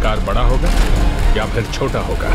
आकार बड़ा होगा या फिर छोटा होगा?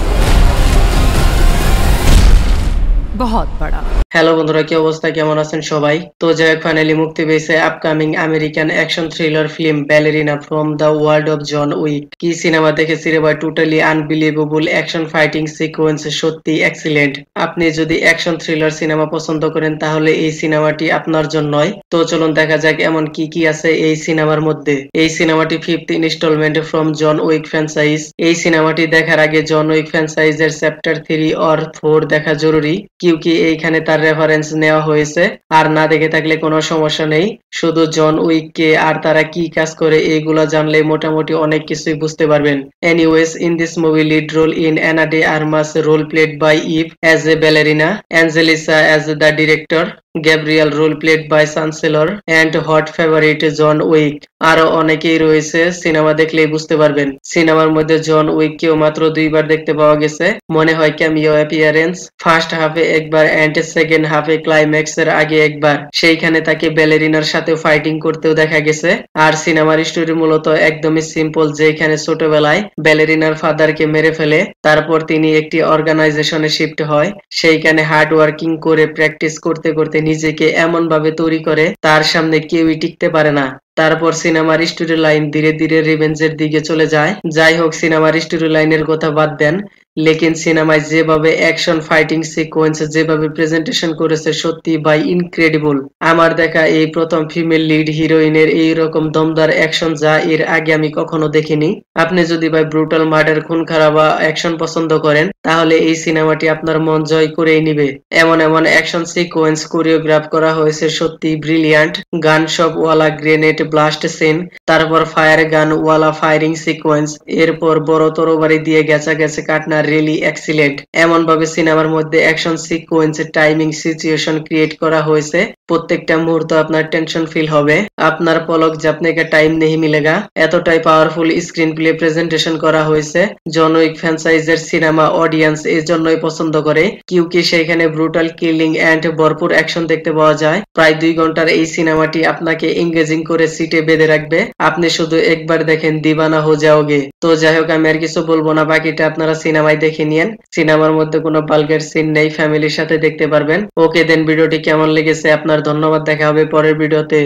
बहुत बड़ा। হ্যালো বন্ধুরা, কি অবস্থা, কেমন আছেন সবাই? তো যাই ফাইনালি মুক্তি পেয়েছে upcoming American action thriller film Ballerina from the world of John Wick. কি সিনেমা দেখেছি রে ভাই, totally unbelievable action fighting sequence সত্যি এক্সিলেন্ট। আপনি যদি অ্যাকশন থ্রিলার সিনেমা পছন্দ করেন তাহলে এই সিনেমাটি আপনার জন্যই। তো চলুন দেখা যাক এমন কি কি আছে এই সিনেমার মধ্যে। এই সিনেমাটি 5th installment from John Wick franchise. এই সিনেমাটি দেখার আগে জন উইক ফ্র্যাঞ্চাইজের চ্যাপ্টার 3 অর 4 দেখা জরুরি, কিউকি এইখানে তার রেফারেন্স নেওয়া হয়েছে। আর না দেখে থাকলে কোনো সমস্যা নেই, শুধু জন উইক কে আর তারা কি কাজ করে এইগুলা জানলে মোটামুটি অনেক কিছুই বুঝতে পারবেন। Anyways, in this movie lead role in Ana de Armas role played by Eve as a ballerina, Anjelica as the director, Gabriel role played by Chancellor and hot favourite John Wick. আরো অনেকেই রয়েছে, cinema দেখলেই বুঝতে পারবেন। সিনেমার মধ্যে John Wick কেও মাত্র 2বার দেখতে পাওয়া গেছে, মনে হয় ক্যামিও অ্যাপিয়ারেন্স। ফার্স্ট হাফে একবার অ্যান্ড সেকেন্ড হাফে ক্লাইম্যাক্স এর আগে একবার, সেইখানে তাকে ব্যালেরিনার সাথে ফাইটিং করতেও দেখা গেছে। আর সিনেমার স্টোরি মূলত একদমই সিম্পল, যেখানে ছোটবেলায় ব্যালেরিনার ফাদারকে মেরে ফেলে, তারপর তিনি একটি অর্গানাইজেশনে শিফট হয়, সেইখানে হার্ড ওয়ার্কিং করে প্র্যাকটিস করতে করতে নিজেকে এমন ভাবে তৈরি করে তার সামনে কেউই টিকতে পারে না। তারপর সিনেমার স্টোরি লাইন ধীরে ধীরে রিভেঞ্জের দিকে চলে যায়। যাই হোক, সিনেমার স্টোরি লাইনের কথা বাদ দেন, লেকিন সিনেমায় যেভাবে অ্যাকশন ফাইটিং সিকোয়েন্স যেভাবে প্রেজেন্টেশন করেছে সত্যি ভাই ইনক্রেডিবল। আমার দেখা এই প্রথম ফিমেল লিড হিরোইনের এইরকম দমদার অ্যাকশন যা এর আগে আমি কখনো দেখিনি। আপনি যদি ভাই ব্রুটাল মার্ডার, খুন খারাপ বা অ্যাকশন পছন্দ করেন তাহলে এই সিনেমাটি আপনার মন জয় করেই নিবে। এমন এমন অ্যাকশন সিকোয়েন্স কোরিওগ্রাফ করা হয়েছে সত্যি ব্রিলিয়ান্ট। গান শপ ওয়ালা গ্রেনেড ব্লাস্ট সিন, তারপর ফায়ার গান ওয়ালা ফায়ারিং সিকোয়েন্স, এরপর বড় তরবারি দিয়ে গেছে গেছে কাটনা, রিয়েলি এক্সিলেন্ট। এমন ভাবে সিনেমার মধ্যে action sequence timing situation create করা হয়েছে, প্রত্যেকটা মুহূর্ত আপনার টেনশন ফিল হবে, আপনার পলক ঝাপনে কা টাইম নেই মিলেগা। এতটাই পাওয়ারফুল স্ক্রিন প্লে প্রেজেন্টেশন করা হয়েছে। জন উইক ফ্র্যাঞ্চাইজের সিনেমা অডিয়েন্স এর জন্যই পছন্দ করে, কিউকি সেখানে ব্রুটাল কিলিং এন্ড ভরপুর অ্যাকশন দেখতে পাওয়া যায়। প্রায় 2 ঘন্টার এই সিনেমাটি আপনাকে এঙ্গেজিং করে সিটে বেঁধে রাখবে, আপনি শুধু একবার দেখেন দিবানা হো যাওগে। তো যাই হোক, আমি আর কিছু বলবো না, বাকিটা আপনারা সিনেমায় দেখে নিয়েন। সিনেমার মধ্যে কোনো ভালগার সিন নেই, ফ্যামিলির সাথে দেখতে পারবেন। ওকে দেন, ভিডিওটি কেমন লেগেছে আপনার? ধন্যবাদ, দেখা হবে পরের ভিডিওতে।